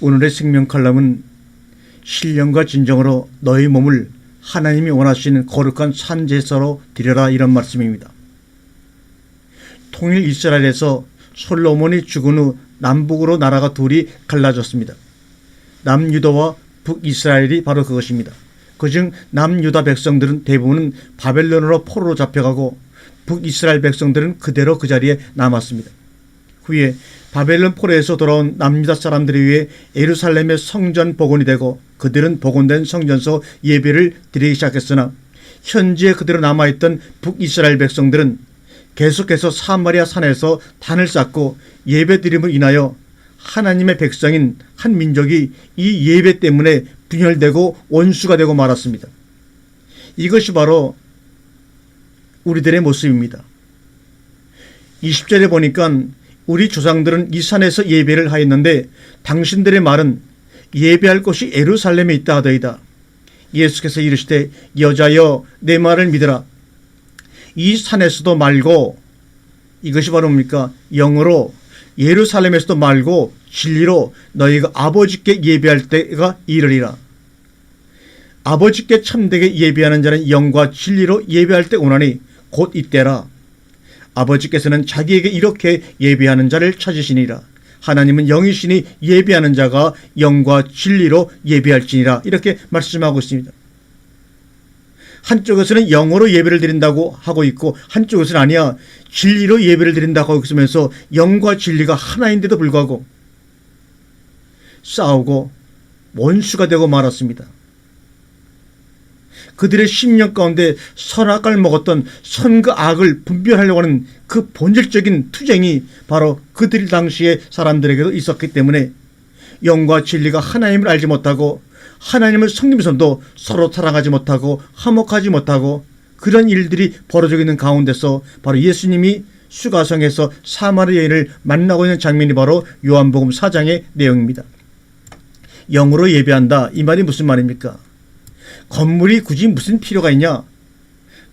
오늘의 생명 칼럼은 신령과 진정으로 너희 몸을 하나님이 원하시는 거룩한 산제사로 드려라, 이런 말씀입니다. 통일 이스라엘에서 솔로몬이 죽은 후 남북으로 나라가 둘이 갈라졌습니다. 남유다와 북이스라엘이 바로 그것입니다. 그중 남유다 백성들은 대부분은 바벨론으로 포로로 잡혀가고 북이스라엘 백성들은 그대로 그 자리에 남았습니다. 후에 바벨론 포로에서 돌아온 남유다 사람들에 의해 예루살렘의 성전 복원이 되고 그들은 복원된 성전서 예배를 드리기 시작했으나 현지에 그대로 남아있던 북이스라엘 백성들은 계속해서 사마리아 산에서 단을 쌓고 예배드림을 인하여 하나님의 백성인 한 민족이 이 예배 때문에 분열되고 원수가 되고 말았습니다. 이것이 바로 우리들의 모습입니다. 20절에 보니까 우리 조상들은 이 산에서 예배를 하였는데 당신들의 말은 예배할 곳이 예루살렘에 있다 하더이다. 예수께서 이르시되 여자여 내 말을 믿으라. 이 산에서도 말고, 이것이 바로 뭡니까? 영으로 예루살렘에서도 말고 진리로 너희가 아버지께 예배할 때가 이르리라. 아버지께 참되게 예배하는 자는 영과 진리로 예배할 때 오나니 곧 이때라. 아버지께서는 자기에게 이렇게 예배하는 자를 찾으시니라. 하나님은 영이시니 예배하는 자가 영과 진리로 예배할지니라. 이렇게 말씀하고 있습니다. 한쪽에서는 영으로 예배를 드린다고 하고 있고 한쪽에서는 아니야, 진리로 예배를 드린다고 하고 있으면서 영과 진리가 하나인데도 불구하고 싸우고 원수가 되고 말았습니다. 그들의 심령 가운데 선악을 먹었던 선과 악을 분별하려고 하는 그 본질적인 투쟁이 바로 그들 당시의 사람들에게도 있었기 때문에 영과 진리가 하나님을 알지 못하고 하나님을 섬기면서도 서로 사랑하지 못하고 화목하지 못하고 그런 일들이 벌어지고 있는 가운데서 바로 예수님이 수가성에서 사마리아 여인을 만나고 있는 장면이 바로 요한복음 4장의 내용입니다. 영으로 예배한다, 이 말이 무슨 말입니까? 건물이 굳이 무슨 필요가 있냐?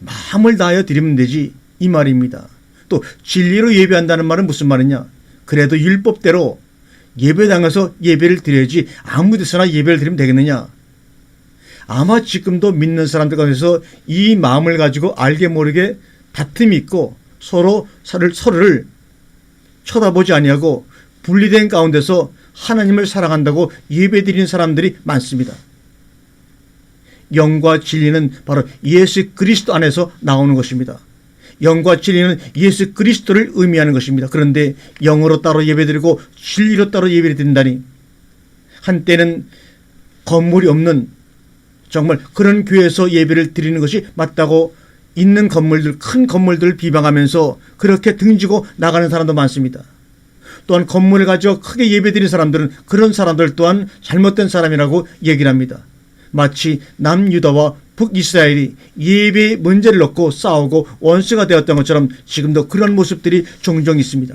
마음을 다하여 드리면 되지, 이 말입니다. 또 진리로 예배한다는 말은 무슨 말이냐? 그래도 율법대로 예배당에서 예배를 드려야지 아무 데서나 예배를 드리면 되겠느냐? 아마 지금도 믿는 사람들 가운데서 이 마음을 가지고 알게 모르게 다툼이 있고 서로를 쳐다보지 아니하고 분리된 가운데서 하나님을 사랑한다고 예배드리는 사람들이 많습니다. 영과 진리는 바로 예수 그리스도 안에서 나오는 것입니다. 영과 진리는 예수 그리스도를 의미하는 것입니다. 그런데 영으로 따로 예배드리고 진리로 따로 예배를 드린다니, 한때는 건물이 없는 정말 그런 교회에서 예배를 드리는 것이 맞다고 있는 건물들, 큰 건물들을 비방하면서 그렇게 등지고 나가는 사람도 많습니다. 또한 건물을 가지고 크게 예배드리는 사람들은 그런 사람들 또한 잘못된 사람이라고 얘기를 합니다. 마치 남유다와 북이스라엘이 예배의 문제를 놓고 싸우고 원수가 되었던 것처럼 지금도 그런 모습들이 종종 있습니다.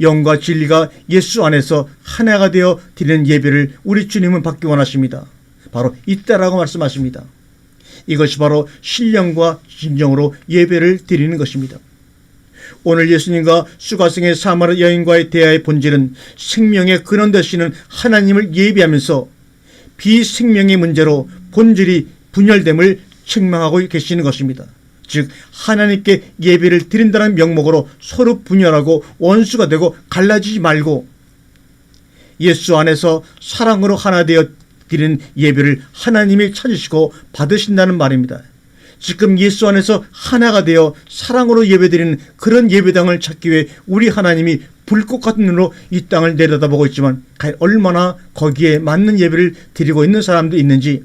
영과 진리가 예수 안에서 하나가 되어 드리는 예배를 우리 주님은 받기 원하십니다. 바로 이때라고 말씀하십니다. 이것이 바로 신령과 진정으로 예배를 드리는 것입니다. 오늘 예수님과 수가성의 사마리아 여인과의 대화의 본질은 생명의 근원 되시는 하나님을 예배하면서 비생명의 문제로 본질이 분열됨을 책망하고 계시는 것입니다. 즉 하나님께 예배를 드린다는 명목으로 서로 분열하고 원수가 되고 갈라지지 말고 예수 안에서 사랑으로 하나 되어 드리는 예배를 하나님이 찾으시고 받으신다는 말입니다. 지금 예수 안에서 하나가 되어 사랑으로 예배드리는 그런 예배당을 찾기 위해 우리 하나님이 불꽃 같은 눈으로 이 땅을 내려다보고 있지만 얼마나 거기에 맞는 예배를 드리고 있는 사람도 있는지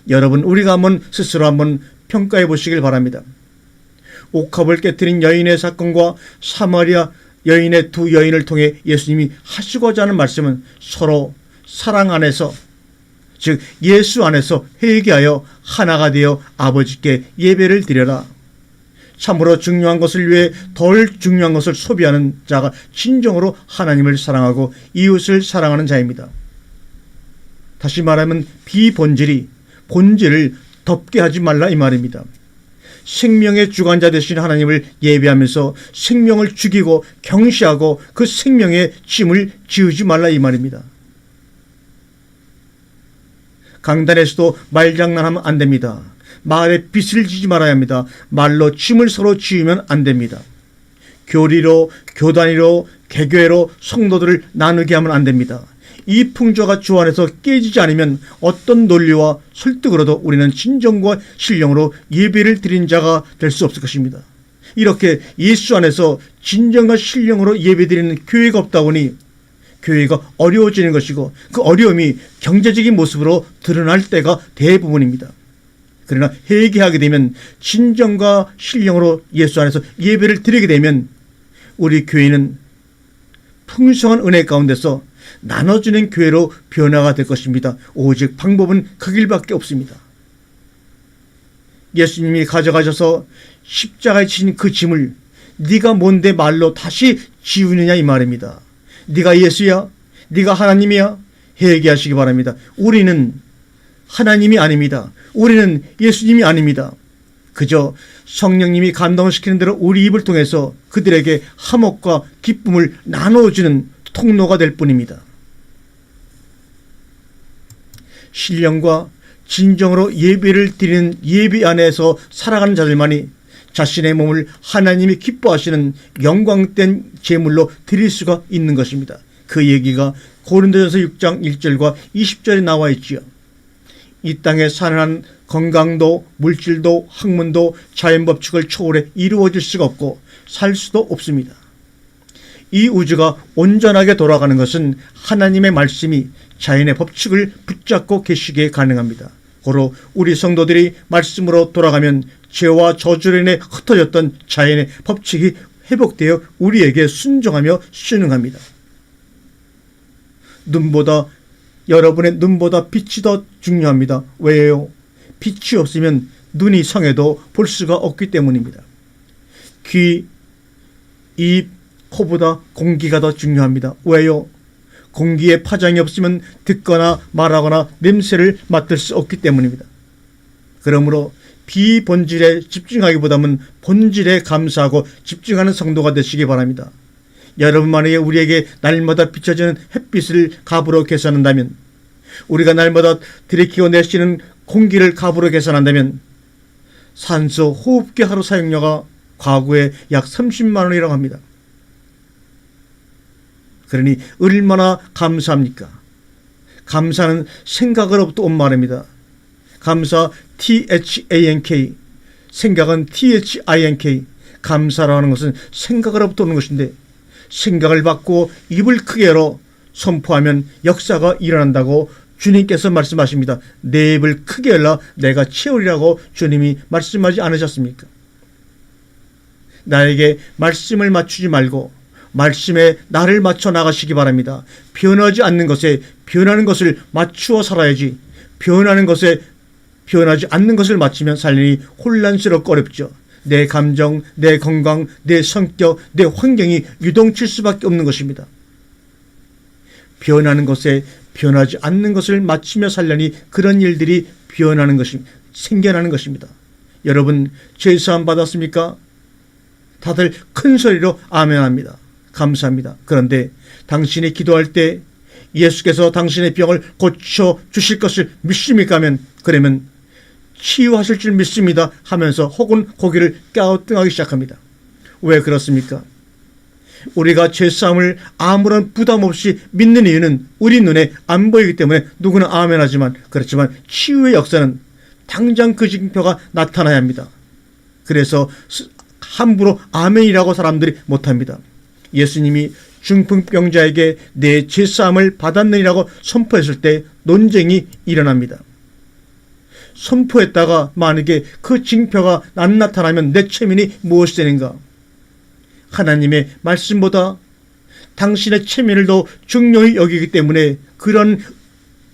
여러분, 우리가 스스로 한번 평가해 보시길 바랍니다. 옥합을 깨뜨린 여인의 사건과 사마리아 여인의 두 여인을 통해 예수님이 하시고자 하는 말씀은 서로 사랑 안에서, 즉 예수 안에서 회개하여 하나가 되어 아버지께 예배를 드려라. 참으로 중요한 것을 위해 덜 중요한 것을 소비하는 자가 진정으로 하나님을 사랑하고 이웃을 사랑하는 자입니다. 다시 말하면 본질을 덮게 하지 말라, 이 말입니다. 생명의 주관자 되신 하나님을 예배하면서 생명을 죽이고 경시하고 그 생명의 짐을 지우지 말라, 이 말입니다. 강단에서도 말장난하면 안 됩니다. 말에 빚을 지지 말아야 합니다. 말로 짐을 서로 지으면 안 됩니다. 교리로, 교단위로, 개교회로 성도들을 나누게 하면 안 됩니다. 이 풍조가 주 안에서 깨지지 않으면 어떤 논리와 설득으로도 우리는 진정과 신령으로 예배를 드린 자가 될 수 없을 것입니다. 이렇게 예수 안에서 진정과 신령으로 예배드리는 교회가 없다 보니 교회가 어려워지는 것이고, 그 어려움이 경제적인 모습으로 드러날 때가 대부분입니다. 그러나 회개하게 되면, 진정과 신령으로 예수 안에서 예배를 드리게 되면 우리 교회는 풍성한 은혜 가운데서 나눠주는 교회로 변화가 될 것입니다. 오직 방법은 그 길밖에 없습니다. 예수님이 가져가셔서 십자가에 지신 그 짐을 네가 뭔데 말로 다시 지우느냐 이 말입니다. 네가 예수야? 네가 하나님이야? 회개하시기 바랍니다. 우리는 하나님이 아닙니다. 우리는 예수님이 아닙니다. 그저 성령님이 감동시키는 대로 우리 입을 통해서 그들에게 화목과 기쁨을 나눠주는 통로가 될 뿐입니다. 신령과 진정으로 예배를 드리는 예배 안에서 살아가는 자들만이 자신의 몸을 하나님이 기뻐하시는 영광된 제물로 드릴 수가 있는 것입니다. 그 얘기가 고린도전서 6장 1절과 20절에 나와 있지요. 이 땅의 산한 건강도 물질도 학문도 자연법칙을 초월해 이루어질 수가 없고 살 수도 없습니다. 이 우주가 온전하게 돌아가는 것은 하나님의 말씀이 자연의 법칙을 붙잡고 계시기에 가능합니다. 고로 우리 성도들이 말씀으로 돌아가면 죄와 저주로 인해 흩어졌던 자연의 법칙이 회복되어 우리에게 순종하며 순응합니다. 여러분의 눈보다 빛이 더 중요합니다. 왜요? 빛이 없으면 눈이 성해도 볼 수가 없기 때문입니다. 귀, 입, 코보다 공기가 더 중요합니다. 왜요? 공기에 파장이 없으면 듣거나 말하거나 냄새를 맡을 수 없기 때문입니다. 그러므로 비본질에 집중하기보다는 본질에 감사하고 집중하는 성도가 되시기 바랍니다. 여러분만에게 우리에게 날마다 비춰지는 햇빛을 값으로 계산한다면, 우리가 날마다 들이키고 내쉬는 공기를 값으로 계산한다면 산소 호흡기 하루 사용료가 과거에 약 30만 원이라고 합니다. 그러니 얼마나 감사합니까? 감사는 생각으로부터 온 말입니다. 감사 THANK, 생각은 THINK. 감사라는 것은 생각으로부터 오는 것인데, 생각을 바꾸고 입을 크게 열어 선포하면 역사가 일어난다고 주님께서 말씀하십니다. 내 입을 크게 열라 내가 채우리라고 주님이 말씀하지 않으셨습니까? 나에게 말씀을 맞추지 말고 말씀에 나를 맞춰 나가시기 바랍니다. 변하지 않는 것에 변하는 것을 맞추어 살아야지, 변하는 것에 변하지 않는 것을 맞추면 살림이 혼란스럽고 어렵죠. 내 감정, 내 건강, 내 성격, 내 환경이 유동칠 수밖에 없는 것입니다. 변하는 것에 변하지 않는 것을 맞추며 살려니 그런 일들이 변하는 것입니다. 생겨나는 것입니다. 여러분, 죄사함 받았습니까? 다들 큰 소리로 아멘합니다. 감사합니다. 그런데 당신이 기도할 때 예수께서 당신의 병을 고쳐 주실 것을 믿습니까? 하면, 그러면 치유하실 줄 믿습니다 하면서 혹은 고개를 갸우뚱하기 시작합니다. 왜 그렇습니까? 우리가 죄사함을 아무런 부담 없이 믿는 이유는 우리 눈에 안 보이기 때문에 누구나 아멘하지만, 그렇지만 치유의 역사는 당장 그 징표가 나타나야 합니다. 그래서 함부로 아멘이라고 사람들이 못합니다. 예수님이 중풍병자에게 내 죄사함을 받았느니라고 선포했을 때 논쟁이 일어납니다. 선포했다가 만약에 그 징표가 안 나타나면 내 체면이 무엇이 되는가? 하나님의 말씀보다 당신의 체면을 더 중요히 여기기 때문에 그런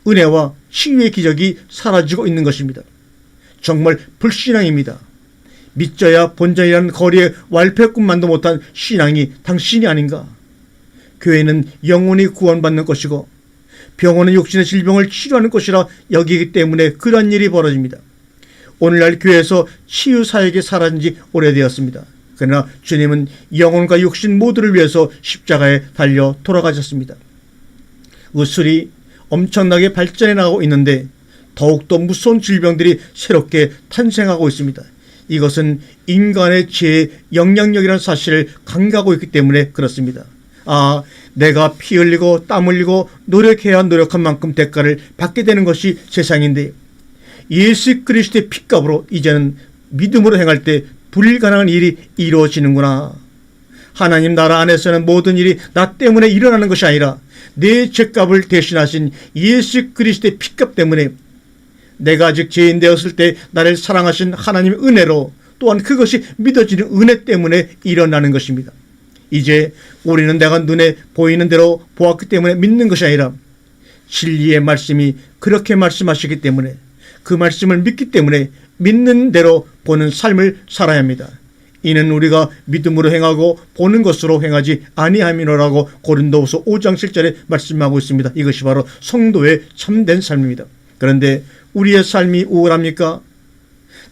은혜와 치유의 기적이 사라지고 있는 것입니다. 정말 불신앙입니다. 믿져야 본전이라는 거리에 왈패꾼만도 못한 신앙이 당신이 아닌가? 교회는 영혼이 구원받는 것이고 병원은 육신의 질병을 치료하는 것이라 여기기 때문에 그런 일이 벌어집니다. 오늘날 교회에서 치유사역이 사라진 지 오래되었습니다. 그러나 주님은 영혼과 육신 모두를 위해서 십자가에 달려 돌아가셨습니다. 의술이 엄청나게 발전해 나가고 있는데 더욱더 무서운 질병들이 새롭게 탄생하고 있습니다. 이것은 인간의 죄의 영향력이라는 사실을 강조하고 있기 때문에 그렇습니다. 내가 피 흘리고 땀 흘리고 노력해야 노력한 만큼 대가를 받게 되는 것이 세상인데, 예수 그리스도의 핏값으로 이제는 믿음으로 행할 때 불가능한 일이 이루어지는구나. 하나님 나라 안에서는 모든 일이 나 때문에 일어나는 것이 아니라 내 죄값을 대신하신 예수 그리스도의 핏값 때문에, 내가 아직 죄인 되었을 때 나를 사랑하신 하나님의 은혜로, 또한 그것이 믿어지는 은혜 때문에 일어나는 것입니다. 이제 우리는 내가 눈에 보이는 대로 보았기 때문에 믿는 것이 아니라 진리의 말씀이 그렇게 말씀하시기 때문에, 그 말씀을 믿기 때문에 믿는 대로 보는 삶을 살아야 합니다. 이는 우리가 믿음으로 행하고 보는 것으로 행하지 아니함이노라고 고린도후서 5장 7절에 말씀하고 있습니다. 이것이 바로 성도의 참된 삶입니다. 그런데 우리의 삶이 우울합니까?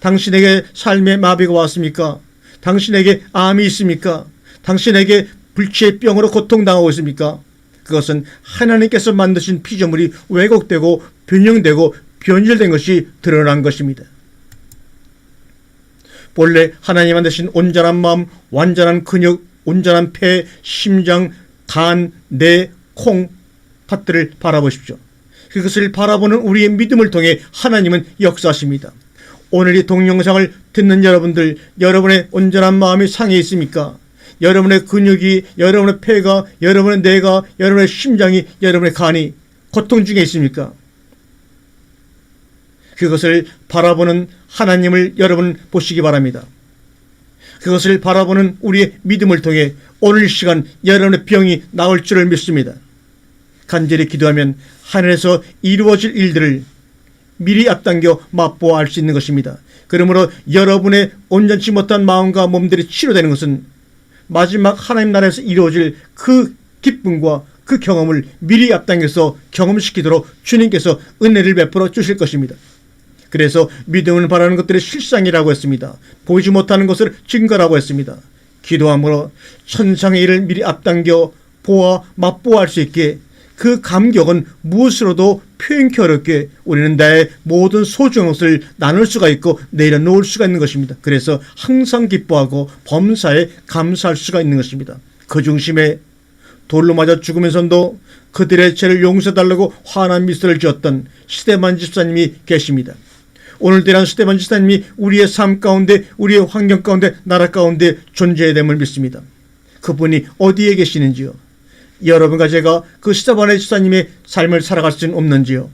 당신에게 삶의 마비가 왔습니까? 당신에게 암이 있습니까? 당신에게 불치의 병으로 고통당하고 있습니까? 그것은 하나님께서 만드신 피조물이 왜곡되고 변형되고 변질된 것이 드러난 것입니다. 본래 하나님 만드신 온전한 마음, 완전한 근육, 온전한 폐, 심장, 간, 뇌, 콩, 팥들을 바라보십시오. 그것을 바라보는 우리의 믿음을 통해 하나님은 역사하십니다. 오늘 이 동영상을 듣는 여러분들, 여러분의 온전한 마음이 상해 있습니까? 여러분의 근육이, 여러분의 폐가, 여러분의 뇌가, 여러분의 심장이, 여러분의 간이 고통 중에 있습니까? 그것을 바라보는 하나님을 여러분 보시기 바랍니다. 그것을 바라보는 우리의 믿음을 통해 오늘 시간 여러분의 병이 나을 줄을 믿습니다. 간절히 기도하면 하늘에서 이루어질 일들을 미리 앞당겨 맛보아 알 수 있는 것입니다. 그러므로 여러분의 온전치 못한 마음과 몸들이 치료되는 것은 마지막 하나님 나라에서 이루어질 그 기쁨과 그 경험을 미리 앞당겨서 경험시키도록 주님께서 은혜를 베풀어 주실 것입니다. 그래서 믿음을 바라는 것들의 실상이라고 했습니다. 보이지 못하는 것을 증거라고 했습니다. 기도함으로 천상의 일을 미리 앞당겨 보아 맛보아 할 수 있게, 그 감격은 무엇으로도 표현하기 어렵게 우리는 나의 모든 소중한 것을 나눌 수가 있고 내려놓을 수가 있는 것입니다. 그래서 항상 기뻐하고 범사에 감사할 수가 있는 것입니다. 그 중심에 돌로 맞아 죽으면서도 그들의 죄를 용서해달라고 환한 미소를 지었던 스데반 집사님이 계십니다. 오늘대란 스데반 집사님이 우리의 삶 가운데, 우리의 환경 가운데, 나라 가운데 존재해야 됨을 믿습니다. 그분이 어디에 계시는지요? 여러분과 제가 그 스데반 집사님의 삶을 살아갈 수는 없는지요?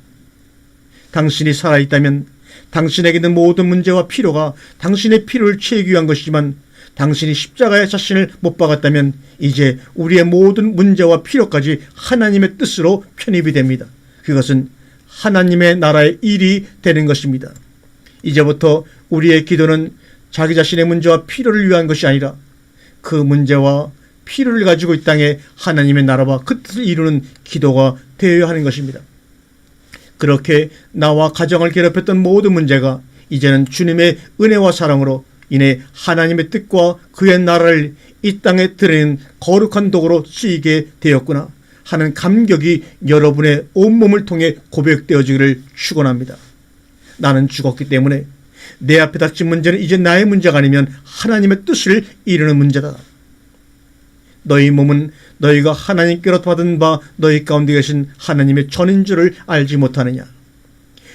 당신이 살아있다면 당신에게 있는 모든 문제와 필요가 당신의 필요를 채우기 위한 것이지만, 당신이 십자가에 자신을 못 박았다면 이제 우리의 모든 문제와 필요까지 하나님의 뜻으로 편입이 됩니다. 그것은 하나님의 나라의 일이 되는 것입니다. 이제부터 우리의 기도는 자기 자신의 문제와 필요를 위한 것이 아니라 그 문제와 필요를 가지고 이 땅에 하나님의 나라와 그 뜻을 이루는 기도가 되어야 하는 것입니다. 그렇게 나와 가정을 괴롭혔던 모든 문제가 이제는 주님의 은혜와 사랑으로 인해 하나님의 뜻과 그의 나라를 이 땅에 드리는 거룩한 도구로 쓰이게 되었구나 하는 감격이 여러분의 온몸을 통해 고백되어지기를 축원합니다. 나는 죽었기 때문에 내 앞에 닥친 문제는 이제 나의 문제가 아니면 하나님의 뜻을 이루는 문제다. 너희 몸은 너희가 하나님께로 받은 바 너희 가운데 계신 하나님의 전인 줄을 알지 못하느냐.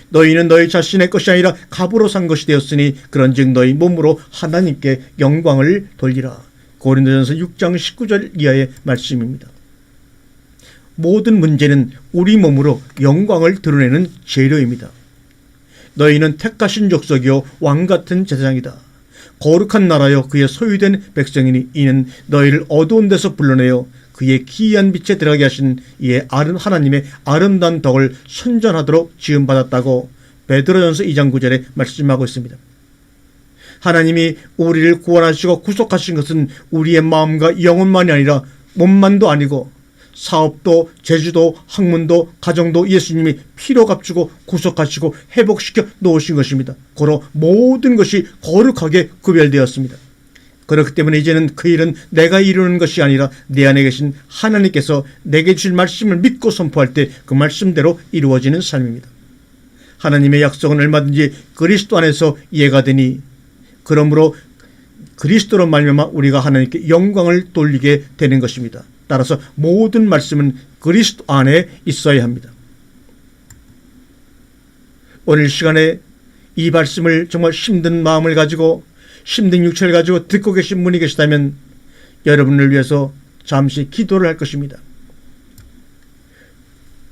너희는 너희 자신의 것이 아니라 값으로 산 것이 되었으니 그런즉 너희 몸으로 하나님께 영광을 돌리라. 고린도전서 6장 19절 이하의 말씀입니다. 모든 문제는 우리 몸으로 영광을 드러내는 재료입니다. 너희는 택하신 족속이요 왕같은 제사장이다. 거룩한 나라여 그의 소유된 백성이니 이는 너희를 어두운 데서 불러내어 그의 기이한 빛에 들어가게 하신 이의 하나님의 아름다운 덕을 선전하도록 지음받았다고 베드로전서 2장 9절에 말씀하고 있습니다. 하나님이 우리를 구원하시고 구속하신 것은 우리의 마음과 영혼만이 아니라 몸만도 아니고 사업도, 재주도, 학문도, 가정도 예수님이 피로 값주고 구속하시고 회복시켜 놓으신 것입니다. 고로 모든 것이 거룩하게 구별되었습니다. 그렇기 때문에 이제는 그 일은 내가 이루는 것이 아니라 내 안에 계신 하나님께서 내게 주신 말씀을 믿고 선포할 때 그 말씀대로 이루어지는 삶입니다. 하나님의 약속은 얼마든지 그리스도 안에서 이해가 되니 그러므로 그리스도로 말미암아 우리가 하나님께 영광을 돌리게 되는 것입니다. 따라서 모든 말씀은 그리스도 안에 있어야 합니다. 오늘 시간에 이 말씀을 정말 힘든 마음을 가지고 힘든 육체를 가지고 듣고 계신 분이 계시다면 여러분을 위해서 잠시 기도를 할 것입니다.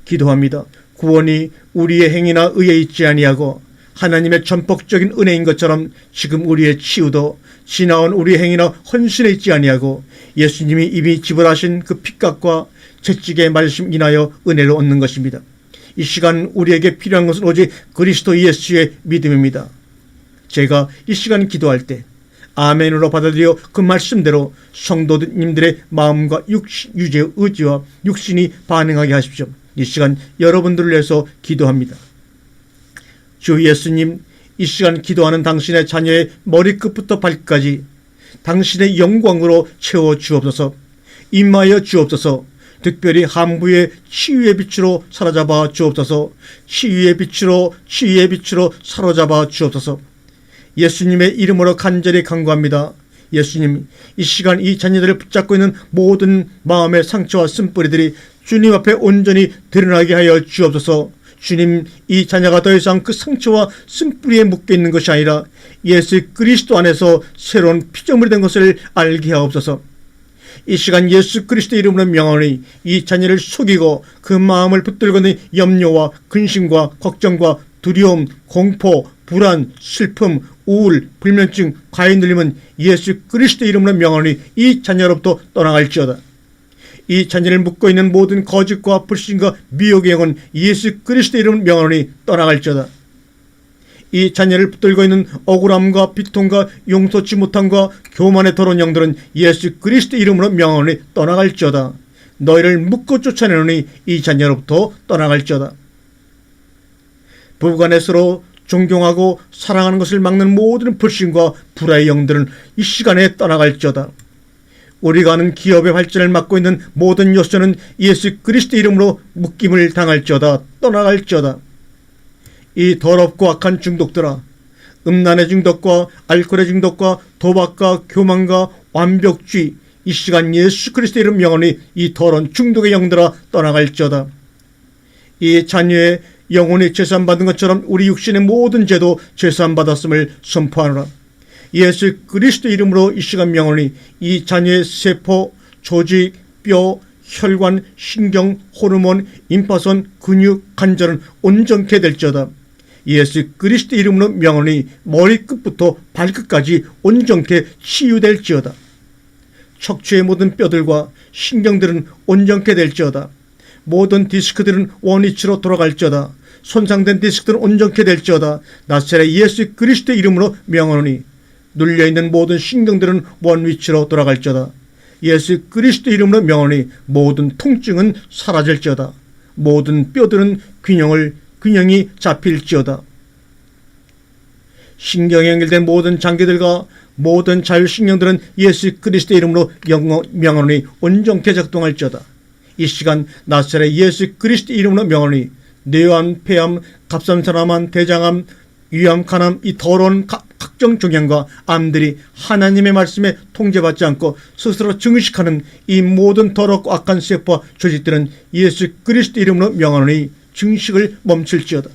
기도합니다. 구원이 우리의 행위나 의에 있지 아니하고 하나님의 전폭적인 은혜인 것처럼 지금 우리의 치유도 지나온 우리의 행위나 헌신에 있지 아니하고 예수님이 이미 지불하신 그 핏값과 채찍의 말씀 인하여 은혜를 얻는 것입니다. 이 시간 우리에게 필요한 것은 오직 그리스도 예수의 믿음입니다. 제가 이 시간 기도할 때 아멘으로 받아들여 그 말씀대로 성도님들의 마음과 유죄의 의지와 육신이 반응하게 하십시오. 이 시간 여러분들을 위해서 기도합니다. 주 예수님, 이 시간 기도하는 당신의 자녀의 머리끝부터 발끝까지 당신의 영광으로 채워 주옵소서. 임하여 주옵소서. 특별히 함부의 치유의 빛으로 사로잡아 주옵소서. 치유의 빛으로 사로잡아 주옵소서. 예수님의 이름으로 간절히 간구합니다. 예수님, 이 시간 이 자녀들을 붙잡고 있는 모든 마음의 상처와 쓴뿌리들이 주님 앞에 온전히 드러나게 하여 주옵소서. 주님, 이 자녀가 더 이상 그 상처와 쓴뿌리에 묶여있는 것이 아니라 예수 그리스도 안에서 새로운 피조물이 된 것을 알게 하옵소서. 이 시간 예수 그리스도 이름으로 명하노니 이 자녀를 속이고 그 마음을 붙들고 있는 염려와 근심과 걱정과 두려움, 공포, 불안, 슬픔, 우울, 불면증, 과잉 눌림은 예수 그리스도 이름으로 명하노니 이 자녀로부터 떠나갈지어다. 이 자녀를 묶고 있는 모든 거짓과 불신과 미혹의 영은 예수 그리스도 이름으로 명하노니 떠나갈지어다. 이 자녀를 붙들고 있는 억울함과 비통과 용서치 못함과 교만의 더러운 영들은 예수 그리스도 이름으로 명하노니 떠나갈지어다. 너희를 묶고 쫓아내노니 이 자녀로부터 떠나갈지어다. 부부간에 서로 존경하고 사랑하는 것을 막는 모든 불신과 불화의 영들은 이 시간에 떠나갈지어다. 우리가 아는 기업의 발전을 막고 있는 모든 요소는 예수 그리스도 이름으로 묶임을 당할지어다. 떠나갈지어다. 이 더럽고 악한 중독들아, 음란의 중독과 알코올의 중독과 도박과 교만과 완벽주의, 이 시간 예수 그리스도 이름 명하노니 이 더러운 중독의 영들아 떠나갈지어다. 이 자녀의 영혼이 죄산받은 것처럼 우리 육신의 모든 죄도 죄산받았음을 선포하노라. 예수 그리스도 이름으로 이 시간 명하노니 이 자녀의 세포, 조직, 뼈, 혈관, 신경, 호르몬, 임파선, 근육, 관절은 온전케 될지어다. 예수 그리스도 이름으로 명하노니 머리끝부터 발끝까지 온전케 치유될지어다. 척추의 모든 뼈들과 신경들은 온전케 될지어다. 모든 디스크들은 원위치로 돌아갈지어다. 손상된 디스크들은 온전케 될지어다. 나사렛 예수 그리스도 이름으로 명하노니 눌려있는 모든 신경들은 원위치로 돌아갈지어다. 예수 그리스도 이름으로 명하노니 모든 통증은 사라질지어다. 모든 뼈들은 균형이 잡힐지어다. 신경에 연결된 모든 장기들과 모든 자율신경들은 예수 그리스도 이름으로 명하노니 온전케 작동할지어다. 이 시간 나사렛 예수 그리스도 이름으로 명하노니 뇌암, 폐암, 갑상선암, 대장암, 위암, 간암, 이 더러운 각종 종양과 암들이 하나님의 말씀에 통제받지 않고 스스로 증식하는 이 모든 더럽고 악한 세포와 조직들은 예수 그리스도 이름으로 명하노니 증식을 멈출지어다.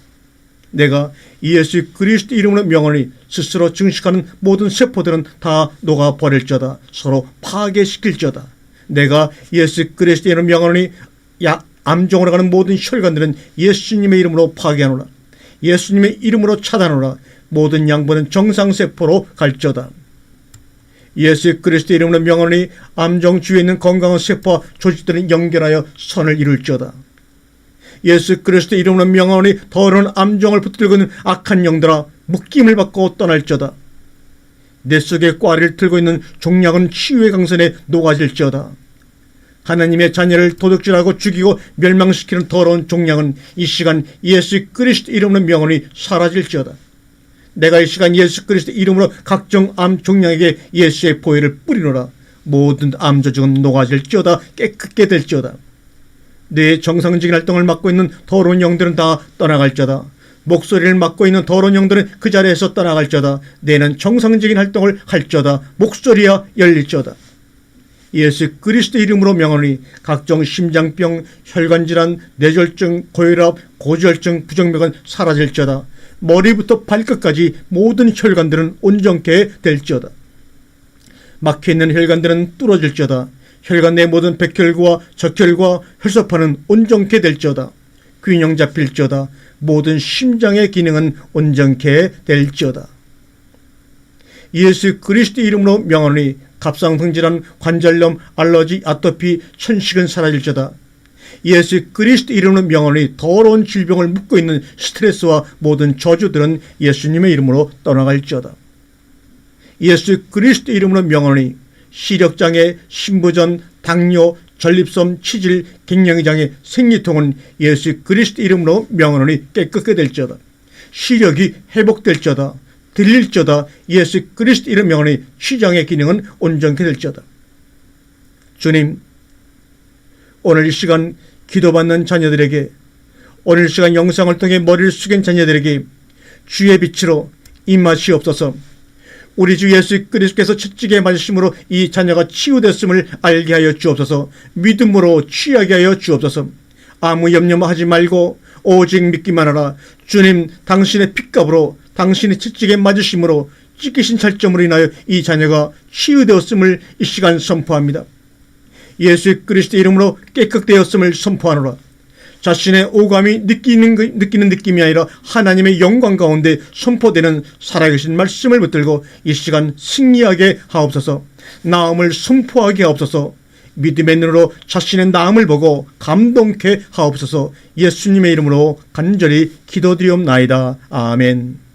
내가 예수 그리스도 이름으로 명하노니 스스로 증식하는 모든 세포들은 다 녹아버릴지어다. 서로 파괴시킬지어다. 내가 예수 그리스도 이름으로 명하노니 암종으로 가는 모든 혈관들은 예수님의 이름으로 파괴하노라. 예수님의 이름으로 차단하노라. 모든 양분은 정상세포로 갈지어다. 예수 그리스도 이름으로 명하노니 암종 주위에 있는 건강한 세포와 조직들은 연결하여 선을 이룰지어다. 예수 그리스도 이름으로 명하노니 더러운 암종을 붙들고 있는 악한 영들아 묶임을 받고 떠날지어다. 내 속에 꽈리를 틀고 있는 종약은 치유의 강선에 녹아질지어다. 하나님의 자녀를 도둑질하고 죽이고 멸망시키는 더러운 종약은 이 시간 예수 그리스도 이름으로 명하노니 사라질지어다. 내가 이 시간 예수 그리스도 이름으로 각종 암 종약에게 예수의 보혈을 뿌리노라. 모든 암 조직은 녹아질지어다. 깨끗게 될지어다. 뇌의 정상적인 활동을 막고 있는 더러운 영들은 다 떠나갈지어다. 목소리를 맡고 있는 더러운 영들은 그 자리에서 떠나갈지어다. 내는 정상적인 활동을 할지어다. 목소리야 열릴지어다. 예수 그리스도 이름으로 명하노니 각종 심장병, 혈관질환, 뇌졸중, 고혈압, 고지혈증, 부정맥은 사라질지어다. 머리부터 발끝까지 모든 혈관들은 온전케 될지어다. 막혀있는 혈관들은 뚫어질지어다. 혈관 내 모든 백혈과 적혈과 혈소판은 온전케 될지어다. 균형 잡힐지어다. 모든 심장의 기능은 온전케 될지어다. 예수 그리스도 이름으로 명하노니 갑상선질환, 관절염, 알러지, 아토피, 천식은 사라질지어다. 예수 그리스도 이름으로 명하노니 더러운 질병을 묶고 있는 스트레스와 모든 저주들은 예수님의 이름으로 떠나갈지어다. 예수 그리스도 이름으로 명하노니 시력장애, 신부전, 당뇨, 전립선, 치질, 갱년기장애, 생리통은 예수 그리스도 이름으로 명하노니 깨끗게 될지어다. 시력이 회복될지어다. 들릴지어다. 예수 그리스도 이름 명하노니 시장의 기능은 온전케 될지어다. 주님, 오늘 이 시간 기도받는 자녀들에게, 오늘 이 시간 영상을 통해 머리를 숙인 자녀들에게 주의 빛으로 임하시옵소서. 우리 주 예수 그리스도께서 채찍에 맞으심으로 이 자녀가 치유됐음을 알게 하여 주옵소서. 믿음으로 취하게 하여 주옵소서. 아무 염려하지 말고 오직 믿기만 하라. 주님, 당신의 핏값으로, 당신의 채찍에 맞으심으로, 찢기신 살점으로 인하여 이 자녀가 치유되었음을 이 시간 선포합니다. 예수 그리스도 이름으로 깨끗되었음을 선포하노라. 자신의 오감이 느끼는 느낌이 아니라 하나님의 영광 가운데 선포되는 살아계신 말씀을 붙들고 이 시간 승리하게 하옵소서. 나음을 선포하게 하옵소서. 믿음의 눈으로 자신의 나음을 보고 감동케 하옵소서. 예수님의 이름으로 간절히 기도드리옵나이다. 아멘.